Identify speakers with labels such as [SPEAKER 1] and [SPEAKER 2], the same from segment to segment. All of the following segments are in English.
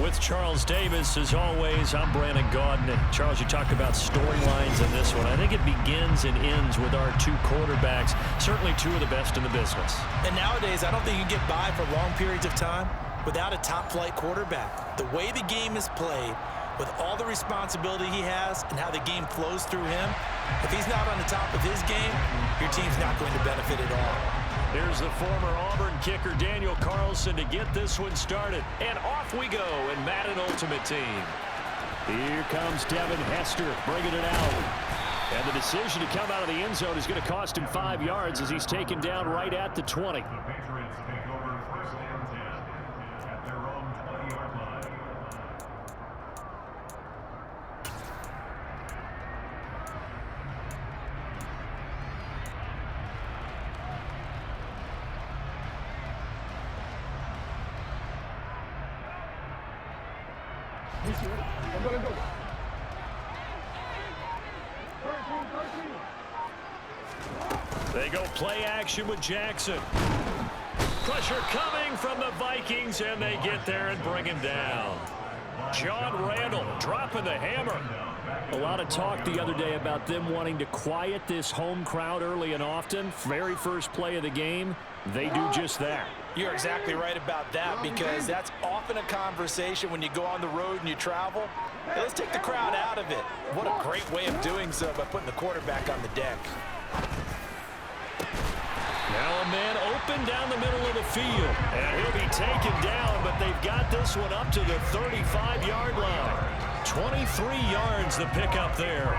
[SPEAKER 1] With Charles Davis, as always, I'm Brandon Gaudin. And Charles, you talked about storylines in this one. I think it begins and ends with our two quarterbacks, certainly two of the best in the business.
[SPEAKER 2] And nowadays, I don't think you can get by for long periods of time without a top-flight quarterback. The way the game is played, with all the responsibility he has and how the game flows through him, if he's not on the top of his game, your team's not going to benefit at all.
[SPEAKER 1] Here's the former Auburn kicker, Daniel Carlson, to get this one started. And off we go in Madden Ultimate Team. Here comes Devin Hester bringing it out. And the decision to come out of the end zone is going to cost him 5 yards as he's taken down right at the 20. They go play action with Jackson. Pressure coming from the Vikings, and they get there and bring him down. John Randall dropping the hammer. A lot of talk the other day about them wanting to quiet this home crowd early and often. Very first play of the game, they do just that.
[SPEAKER 2] You're exactly right about that, because that's often a conversation when you go on the road and you travel. Hey, let's take the crowd out of it. What a great way of doing so by putting the quarterback on the deck.
[SPEAKER 1] Now a man open down the middle of the field, and he'll be taken down, but they've got this one up to the 35-yard line. 23 yards the pickup there.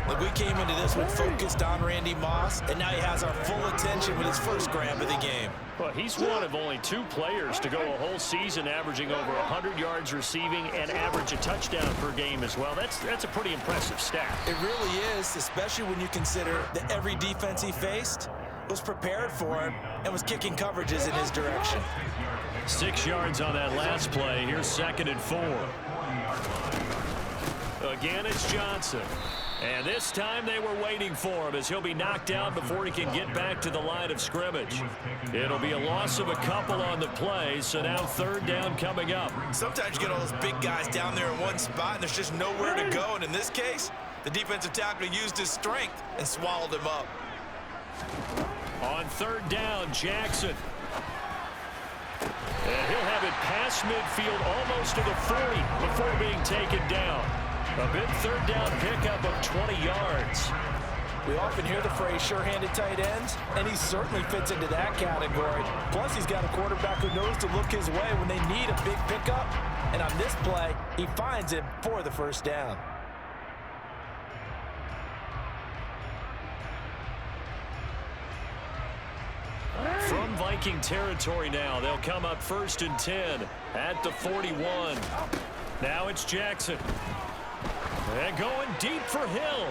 [SPEAKER 2] Look, we came into this one focused on Randy Moss, and now he has our full attention with his first grab of the game.
[SPEAKER 1] Well, he's one of only 2 players to go a whole season averaging over 100 yards receiving and average a touchdown per game as well. That's a pretty impressive stat.
[SPEAKER 2] It really is, especially when you consider that every defense he faced was prepared for him and was kicking coverages in his direction.
[SPEAKER 1] 6 yards on that last play. Here's 2nd and 4. Again, it's Johnson. And this time they were waiting for him as he'll be knocked out before he can get back to the line of scrimmage. It'll be a loss of a couple on the play, so now 3rd down coming up.
[SPEAKER 2] Sometimes you get all those big guys down there in one spot and there's just nowhere to go. And in this case, the defensive tackle used his strength and swallowed him up.
[SPEAKER 1] On 3rd down, Jackson. And he'll have it past midfield almost to the 40 before being taken down. A big 3rd down pickup of 20 yards.
[SPEAKER 2] We often hear the phrase sure-handed tight ends, and he certainly fits into that category. Plus, he's got a quarterback who knows to look his way when they need a big pickup. And on this play, he finds him for the 1st down.
[SPEAKER 1] From Viking territory now, they'll come up 1st and 10 at the 41. Now it's Jackson. And going deep for Hill.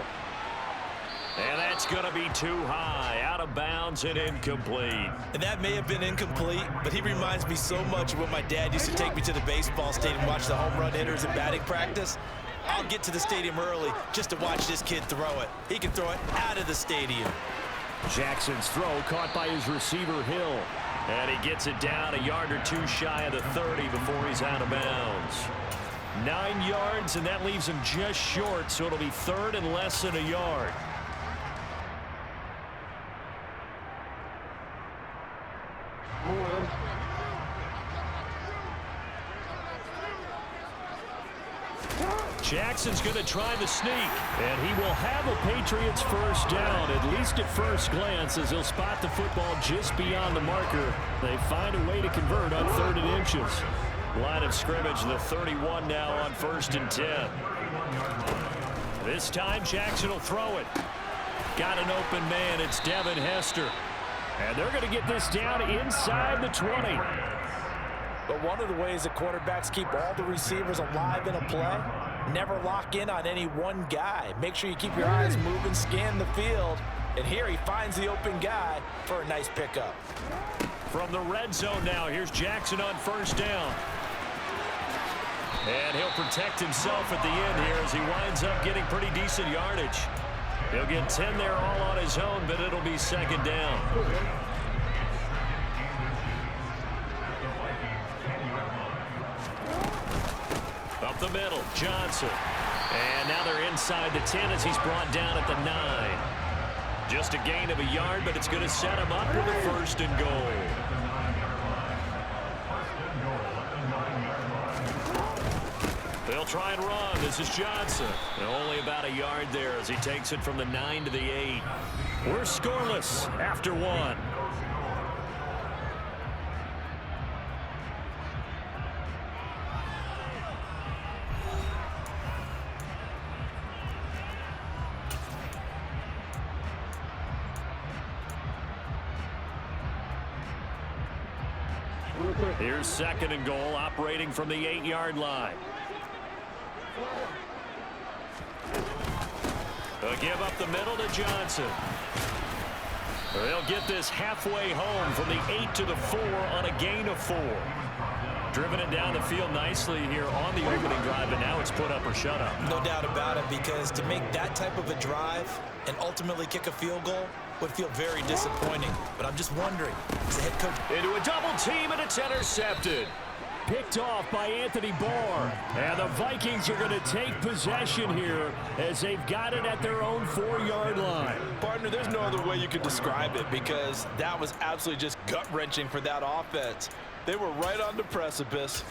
[SPEAKER 1] And that's going to be too high, out of bounds and incomplete.
[SPEAKER 2] And that may have been incomplete, but he reminds me so much of when my dad used to take me to the baseball stadium and watch the home run hitters in batting practice. I'll get to the stadium early just to watch this kid throw it. He can throw it out of the stadium.
[SPEAKER 1] Jackson's throw caught by his receiver, Hill. And he gets it down a yard or 2 shy of the 30 before he's out of bounds. 9 yards, and that leaves him just short, so it'll be 3rd and less than a yard. Jackson's going to try the sneak, and he will have a Patriots 1st down, at least at first glance, as he'll spot the football just beyond the marker. They find a way to convert on 3rd and inches. Line of scrimmage, the 31 now on 1st and 10. This time, Jackson will throw it. Got an open man. It's Devin Hester. And they're going to get this down inside the 20.
[SPEAKER 2] But one of the ways that quarterbacks keep all the receivers alive in a play, never lock in on any one guy. Make sure you keep your eyes moving, scan the field. And here he finds the open guy for a nice pickup.
[SPEAKER 1] From the red zone now, here's Jackson on 1st down. And he'll protect himself at the end here as he winds up getting pretty decent yardage. He'll get 10 there all on his own, but it'll be 2nd down. Up the middle, Johnson. And now they're inside the 10 as he's brought down at the 9. Just a gain of a yard, but it's going to set him up with a first and goal. They'll try and run. This is Johnson. And only about a yard there as he takes it from the 9 to the 8. We're scoreless after 1. Here's second and goal, operating from the 8-yard line. They'll give up the middle to Johnson. They'll get this halfway home from the 8 to the 4 on a gain of 4. Driven it down the field nicely here on the opening drive, and now it's put up or shut up.
[SPEAKER 2] No doubt about it, because to make that type of a drive and ultimately kick a field goal would feel very disappointing. But I'm just wondering, as the head coach...
[SPEAKER 1] Into a double team, and it's intercepted. Picked off by Anthony Barr. And the Vikings are going to take possession here as they've got it at their own 4-yard line.
[SPEAKER 3] Partner, there's no other way you could describe it, because that was absolutely just gut-wrenching for that offense. They were right on the precipice.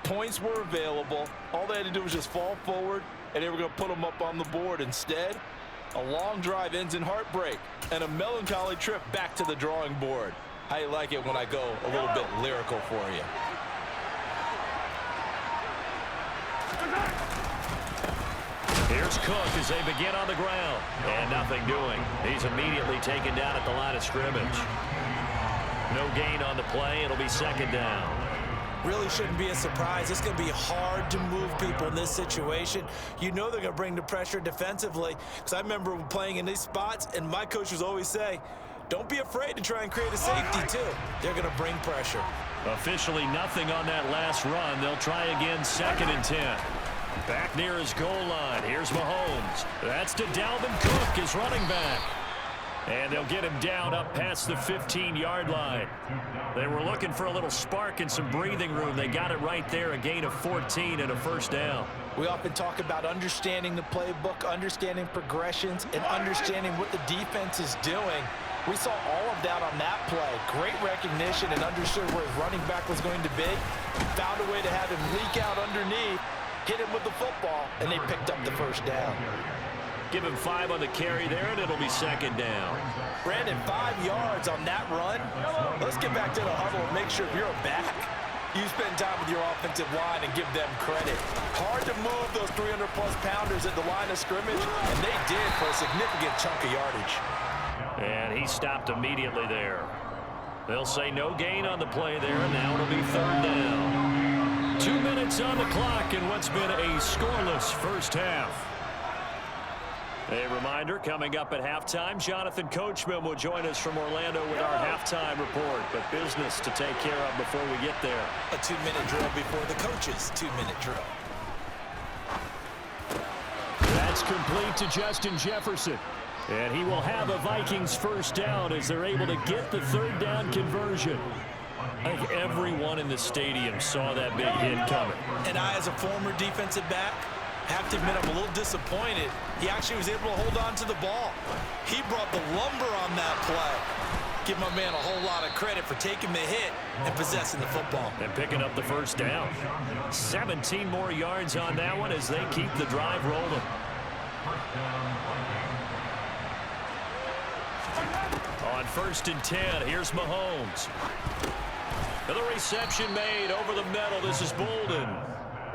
[SPEAKER 3] Points were available. All they had to do was just fall forward, and they were going to put them up on the board. Instead, a long drive ends in heartbreak and a melancholy trip back to the drawing board. How you like it when I go a little bit lyrical for you?
[SPEAKER 1] Here's Cook as they begin on the ground. And nothing doing. He's immediately taken down at the line of scrimmage. No gain on the play. It'll be second down.
[SPEAKER 2] Really shouldn't be a surprise. It's going to be hard to move people in this situation. You know they're going to bring the pressure defensively. Because I remember playing in these spots, and my coach was always say, don't be afraid to try and create a safety, too. They're going to bring pressure.
[SPEAKER 1] Officially nothing on that last run. They'll try again, second and 10. Back near his goal line. Here's Mahomes. That's to Dalvin Cook, his running back. And they'll get him down up past the 15-yard line. They were looking for a little spark and some breathing room. They got it right there, a gain of 14 and a first down.
[SPEAKER 2] We often talk about understanding the playbook, understanding progressions, and understanding what the defense is doing. We saw all of that on that play. Great recognition and understood where his running back was going to be. Found a way to have him leak out underneath, hit him with the football, and they picked up the first down.
[SPEAKER 1] Give him 5 on the carry there, and it'll be second down.
[SPEAKER 2] Brandon, 5 yards on that run. Let's get back to the huddle and make sure you're back. You spend time with your offensive line and give them credit. Hard to move those 300-plus pounders at the line of scrimmage, and they did for a significant chunk of yardage.
[SPEAKER 1] And he stopped immediately there. They'll say no gain on the play there, and now it'll be third down. 2 minutes on the clock in what's been a scoreless first half. A reminder, coming up at halftime, Jonathan Coachman will join us from Orlando with our halftime report. But business to take care of before we get there.
[SPEAKER 2] A 2-minute drill before the coach's 2-minute drill.
[SPEAKER 1] That's complete to Justin Jefferson. And he will have a Vikings first down as they're able to get the third down conversion. I think everyone in the stadium saw that big hit coming.
[SPEAKER 2] And I, as a former defensive back, have to admit I'm a little disappointed. He actually was able to hold on to the ball. He brought the lumber on that play. Give my man a whole lot of credit for taking the hit and possessing the football.
[SPEAKER 1] And picking up the first down. 17 more yards on that one as they keep the drive rolling. On first and 10, here's Mahomes. The reception made over the middle. This is Bolden.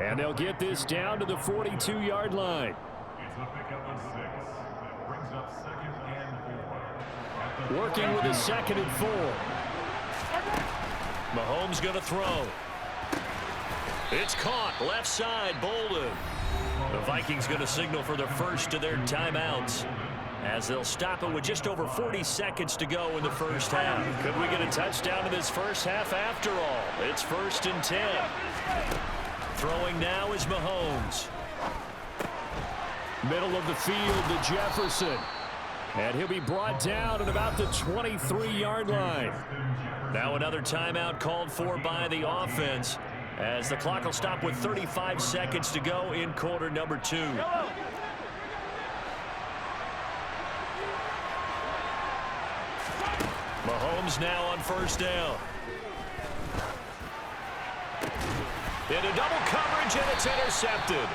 [SPEAKER 1] And they'll get this down to the 42-yard line. Working with a second and 4. Mahomes going to throw. It's caught. Left side, Bolden. The Vikings going to signal for the first of their timeouts, as they'll stop it with just over 40 seconds to go in the first half. Could we get a touchdown in this first half after all? It's first and 10. Throwing now is Mahomes. Middle of the field to Jefferson. And he'll be brought down at about the 23-yard line. Now another timeout called for by the offense. as the clock will stop with 35 seconds to go in quarter number 2. Mahomes now on first down. Into double coverage, and it's intercepted.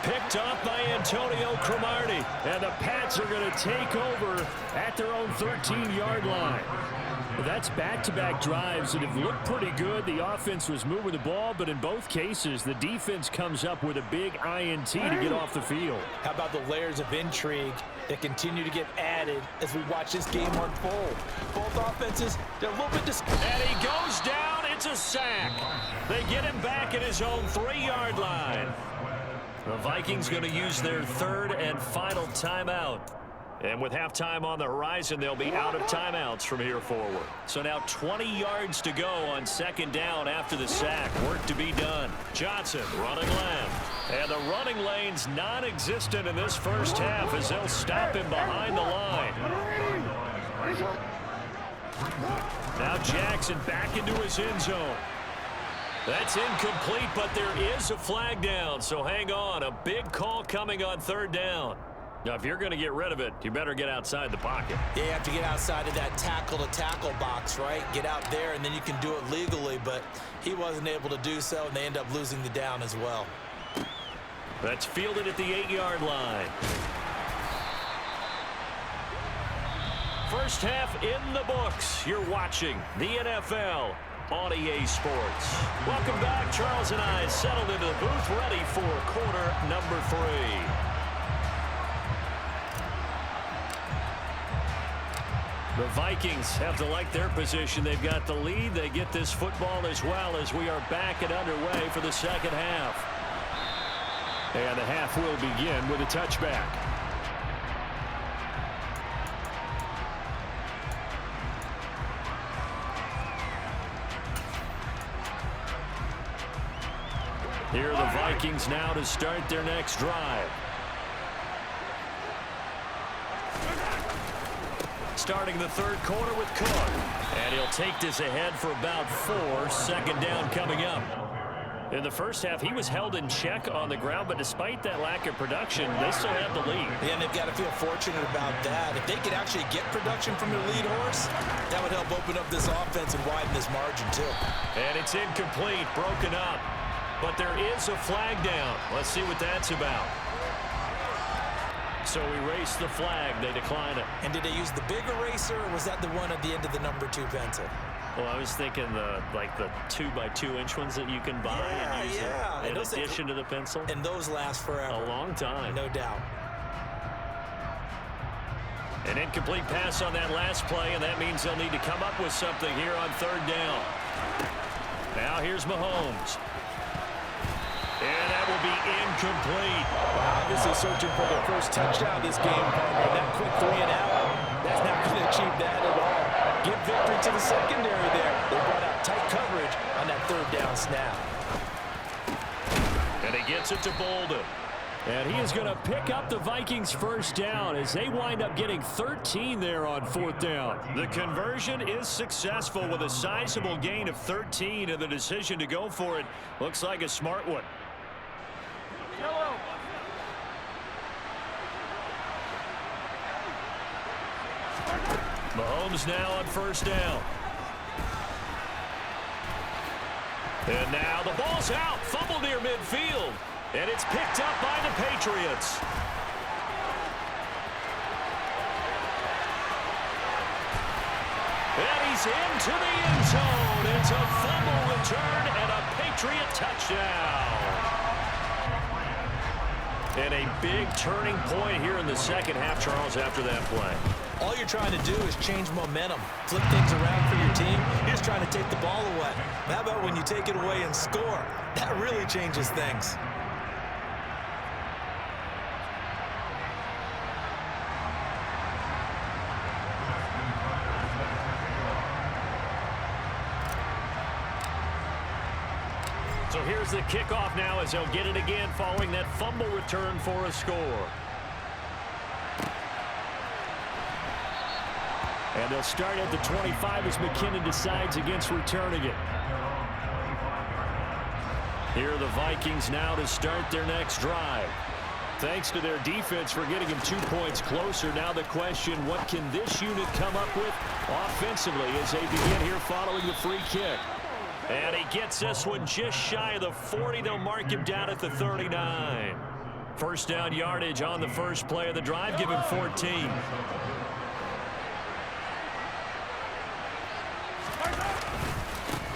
[SPEAKER 1] Picked off by Antonio Cromartie. And the Pats are going to take over at their own 13-yard line. That's back-to-back drives that have looked pretty good. The offense was moving the ball, but in both cases, the defense comes up with a big INT to get off the field.
[SPEAKER 2] How about the layers of intrigue that continue to get added as we watch this game unfold? Both offenses, they're a little bit
[SPEAKER 1] and he goes down. It's a sack. They get him back at his own 3-yard line. The Vikings going to use their third and final timeout. And with halftime on the horizon, they'll be out of timeouts from here forward. So now 20 yards to go on second down after the sack. Work to be done. Johnson running left. And the running lane's non-existent in this first half as they'll stop him behind the line. Now Jackson back into his end zone. That's incomplete, but there is a flag down, so hang on. A big call coming on third down. Now, if you're going to get rid of it, you better get outside the pocket.
[SPEAKER 2] Yeah, you have to get outside of that tackle-to-tackle box, right? Get out there, and then you can do it legally, but he wasn't able to do so, and they end up losing the down as well.
[SPEAKER 1] That's fielded at the 8-yard line. First half in the books. You're watching the NFL on EA Sports. Welcome back. Charles and I settled into the booth, ready for quarter number 3. The Vikings have to like their position. They've got the lead. They get this football as well as we are back and underway for the second half. And the half will begin with a touchback. Here are the Vikings now to start their next drive. Starting the third quarter with Cook. And he'll take this ahead for about 4. Second down coming up. In the first half, he was held in check on the ground, but despite that lack of production, they still have the lead.
[SPEAKER 2] Yeah, and they've got to feel fortunate about that. If they could actually get production from their lead horse, that would help open up this offense and widen this margin, too.
[SPEAKER 1] And it's incomplete, broken up. But there is a flag down. Let's see what that's about. So erase the flag. They decline it.
[SPEAKER 2] And did they use the big eraser, or was that the one at the end of the number 2 pencil?
[SPEAKER 1] Well, I was thinking the 2x2-inch ones that you can buy and use in addition to the pencil.
[SPEAKER 2] And those last forever.
[SPEAKER 1] A long time.
[SPEAKER 2] No doubt.
[SPEAKER 1] An incomplete pass on that last play, and that means they'll need to come up with something here on third down. Now here's Mahomes. And that will be incomplete.
[SPEAKER 2] Obviously searching for their first touchdown this game, partner. That quick 3 and out, that's not going to achieve that at all. Give victory to the secondary there. They brought out tight coverage on that third down snap.
[SPEAKER 1] And he gets it to Bolden. And he is going to pick up the Vikings' first down as they wind up getting 13 there on fourth down. The conversion is successful with a sizable gain of 13, and the decision to go for it looks like a smart one. Mahomes now on first down. And now the ball's out. Fumble near midfield. And it's picked up by the Patriots. And he's into the end zone. It's a fumble return and a Patriot touchdown. And a big turning point here in the second half, Charles, after that play.
[SPEAKER 2] All you're trying to do is change momentum, flip things around for your team. You're just trying to take the ball away. How about when you take it away and score? That really changes things.
[SPEAKER 1] So here's the kickoff now as they'll get it again following that fumble return for a score. And they'll start at the 25 as McKinnon decides against returning it. Here are the Vikings now to start their next drive. Thanks to their defense for getting them 2 points closer. Now the question, what can this unit come up with offensively as they begin here following the free kick? And he gets this one just shy of the 40. They'll mark him down at the 39. First down yardage on the first play of the drive. Give him 14.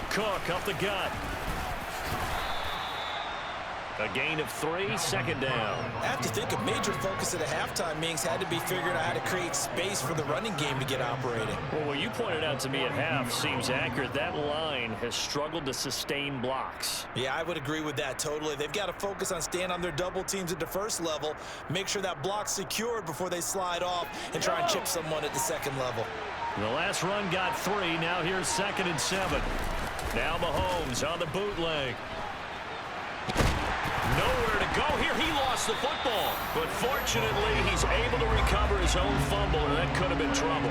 [SPEAKER 1] Cook up the gut. A gain of 3, second down.
[SPEAKER 2] I have to think a major focus at a halftime meetings had to be figuring out how to create space for the running game to get operating.
[SPEAKER 1] Well, what you pointed out to me at half seems accurate. That line has struggled to sustain blocks.
[SPEAKER 2] Yeah, I would agree with that totally. They've got to focus on staying on their double teams at the first level, make sure that block's secured before they slide off and try and chip someone at the second level.
[SPEAKER 1] The last run got 3. Now here's 2nd and 7. Now Mahomes on the bootleg. Nowhere to go here. He lost the football. But fortunately, he's able to recover his own fumble, and that could have been trouble.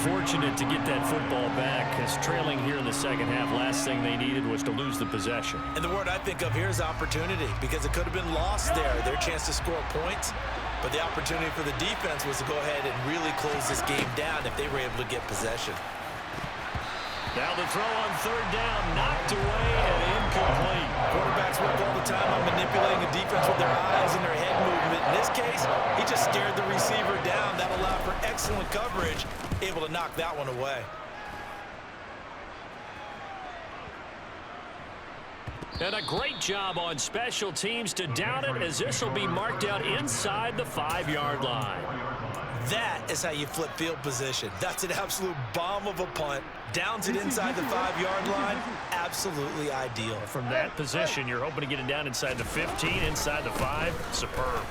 [SPEAKER 1] Fortunate to get that football back, because trailing here in the second half, last thing they needed was to lose the possession.
[SPEAKER 2] And the word I think of here is opportunity, because it could have been lost there, their chance to score points. But the opportunity for the defense was to go ahead and really close this game down if they were able to get possession.
[SPEAKER 1] Now the throw on 3rd down, knocked away and incomplete.
[SPEAKER 2] Quarterbacks work all the time on manipulating the defense with their eyes and their head movement. In this case, he just stared the receiver down. That allowed for excellent coverage, able to knock that one away.
[SPEAKER 1] And a great job on special teams to down it, as this will be marked out inside the 5-yard line.
[SPEAKER 2] That is how you flip field position. That's an absolute bomb of a punt. Downs it inside the 5-yard line. Absolutely ideal.
[SPEAKER 1] From that position, you're hoping to get it down inside the 15, inside the 5. Superb.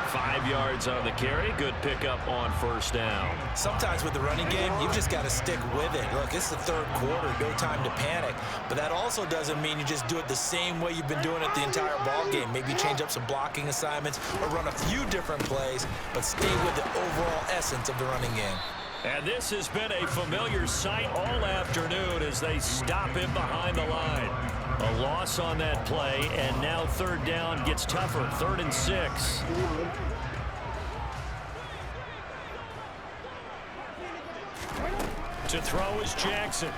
[SPEAKER 1] 5 yards on the carry. Good pickup on 1st down.
[SPEAKER 2] Sometimes with the running game, you've just got to stick with it. Look, it's the 3rd quarter. No time to panic. But that also doesn't mean you just do it the same way you've been doing it the entire ball game. Maybe change up some blocking assignments or run a few different plays, but stay with the overall essence of the running game.
[SPEAKER 1] And this has been a familiar sight all afternoon as they stop him behind the line. A loss on that play, and now 3rd down gets tougher. 3rd and 6. To throw is Jackson.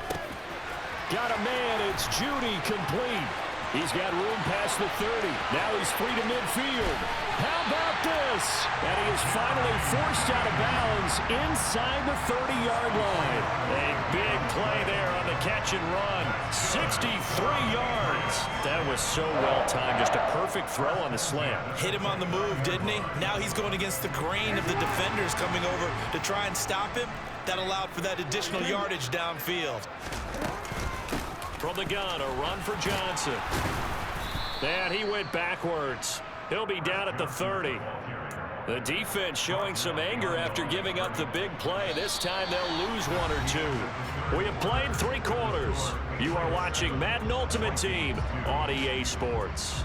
[SPEAKER 1] Got a man. It's Judy, complete. He's got room past the 30. Now he's free to midfield. How about this? And he is finally forced out of bounds inside the 30-yard line. A big play there on the catch and run. 63 yards. That was so well timed. Just a perfect throw on the slant.
[SPEAKER 2] Hit him on the move, didn't he? Now he's going against the grain of the defenders coming over to try and stop him. That allowed for that additional yardage downfield.
[SPEAKER 1] From the gun, a run for Johnson. And he went backwards. He'll be down at the 30. The defense showing some anger after giving up the big play. This time they'll lose 1 or 2. We have played 3 quarters. You are watching Madden Ultimate Team on EA Sports.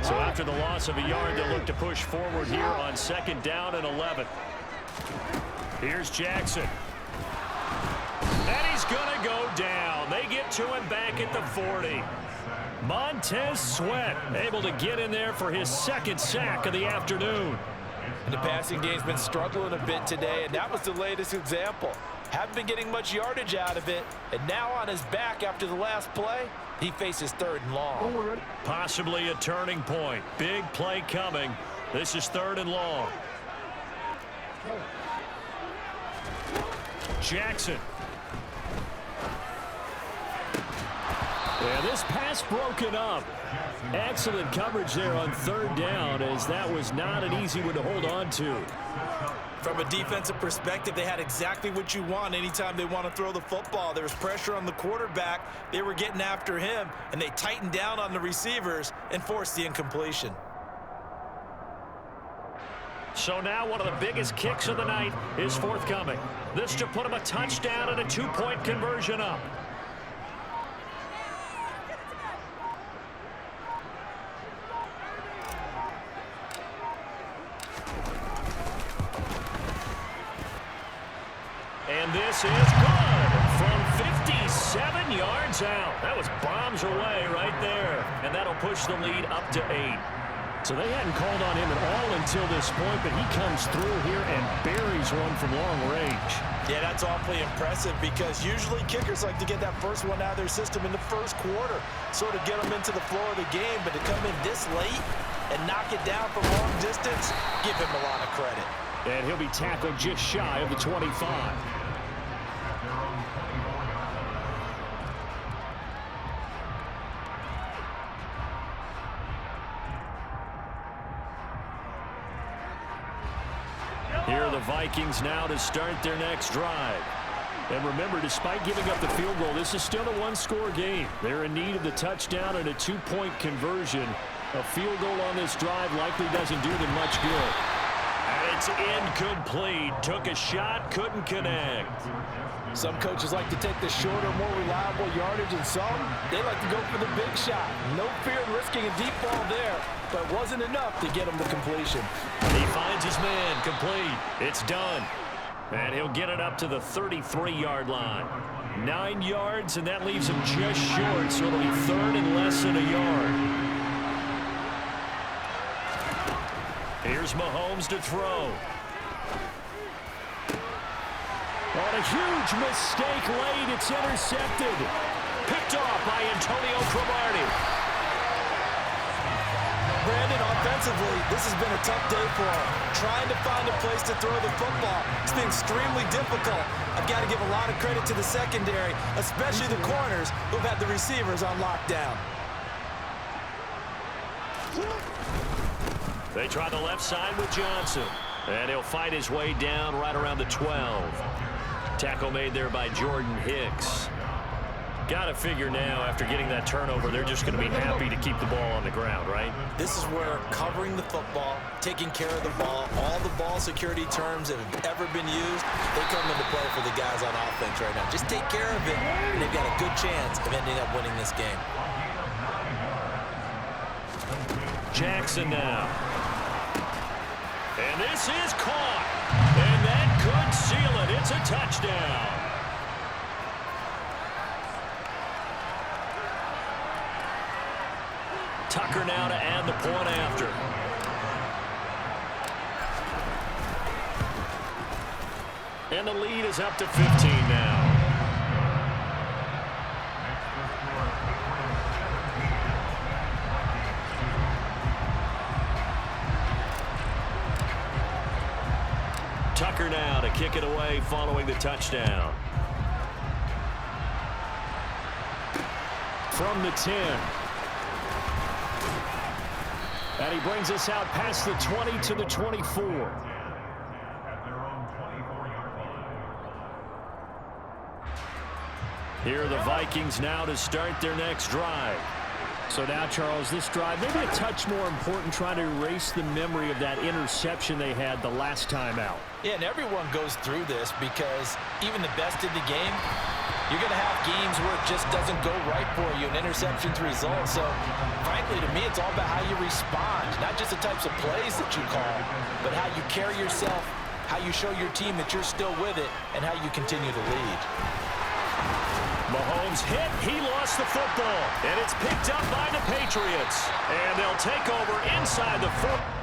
[SPEAKER 1] So after the loss of a yard, they'll look to push forward here on 2nd down and 11. Here's Jackson. And he's going to go down. They get to him back at the 40. Montez Sweat able to get in there for his 2nd sack of the afternoon.
[SPEAKER 3] And the passing game's been struggling a bit today, and that was the latest example. Haven't been getting much yardage out of it, and now on his back after the last play, he faces 3rd and long.
[SPEAKER 1] Possibly a turning point. Big play coming. This is 3rd and long. Jackson. Yeah, this pass broken up. Excellent coverage there on 3rd down, as that was not an easy one to hold on to.
[SPEAKER 2] From a defensive perspective, they had exactly what you want anytime they want to throw the football. There was pressure on the quarterback. They were getting after him, and they tightened down on the receivers and forced the incompletion.
[SPEAKER 1] So now one of the biggest kicks of the night is forthcoming. This to put him a touchdown and a 2-point conversion up. this is good from 57 yards out. That was bombs away right there. And that'll push the lead up to 8. So they hadn't called on him at all until this point, but he comes through here and buries one from long range.
[SPEAKER 2] Yeah, that's awfully impressive because usually kickers like to get that first one out of their system in the first quarter, sort of get them into the flow of the game, but to come in this late and knock it down from long distance, give him a lot of credit.
[SPEAKER 1] And he'll be tackled just shy of the 25. Here are the Vikings now to start their next drive. And remember, despite giving up the field goal, this is still a one-score game. They're in need of the touchdown and a two-point conversion. A field goal on this drive likely doesn't do them much good. And it's incomplete. Took a shot, couldn't connect.
[SPEAKER 3] Some coaches like to take the shorter, more reliable yardage, and some, they like to go for the big shot. No fear in risking a deep ball there, but it wasn't enough to get him to completion.
[SPEAKER 1] He finds his man, complete. It's done. And he'll get it up to the 33-yard line. 9 yards, and that leaves him just short, so it'll be third and less than a yard. Here's Mahomes to throw. On a huge mistake late, it's intercepted. Picked off by Antonio Cromartie.
[SPEAKER 2] Brandon, offensively, this has been a tough day for him. Trying to find a place to throw the football. It's been extremely difficult. I've got to give a lot of credit to the secondary, especially the corners who've had the receivers on lockdown.
[SPEAKER 1] They try the left side with Johnson. And he'll fight his way down right around the 12. Tackle made there by Jordan Hicks. Got to figure now, after getting that turnover, they're just going to be happy to keep the ball on the ground, right?
[SPEAKER 2] This is where covering the football, taking care of the ball, all the ball security terms that have ever been used, they come into play for the guys on offense right now. Just take care of it, and they've got a good chance of ending up winning this game.
[SPEAKER 1] Jackson now. And this is caught. And that could seal it. It's a touchdown. Tucker now to add the point after. And the lead is up to 15 now. Tucker now to kick it away following the touchdown. From the 10. And he brings us out past the 20 to the 24. Here are the Vikings now to start their next drive. So now, Charles, this drive maybe a touch more important, trying to erase the memory of that interception they had the last time out.
[SPEAKER 2] Yeah, and everyone goes through this because even the best in the game, you're going to have games where it just doesn't go right for you, and interceptions result. So, frankly, to me, it's all about how you respond, not just the types of plays that you call, but how you carry yourself, how you show your team that you're still with it, and how you continue to lead.
[SPEAKER 1] Mahomes hit. He lost the football. And it's picked up by the Patriots. And they'll take over inside the 4.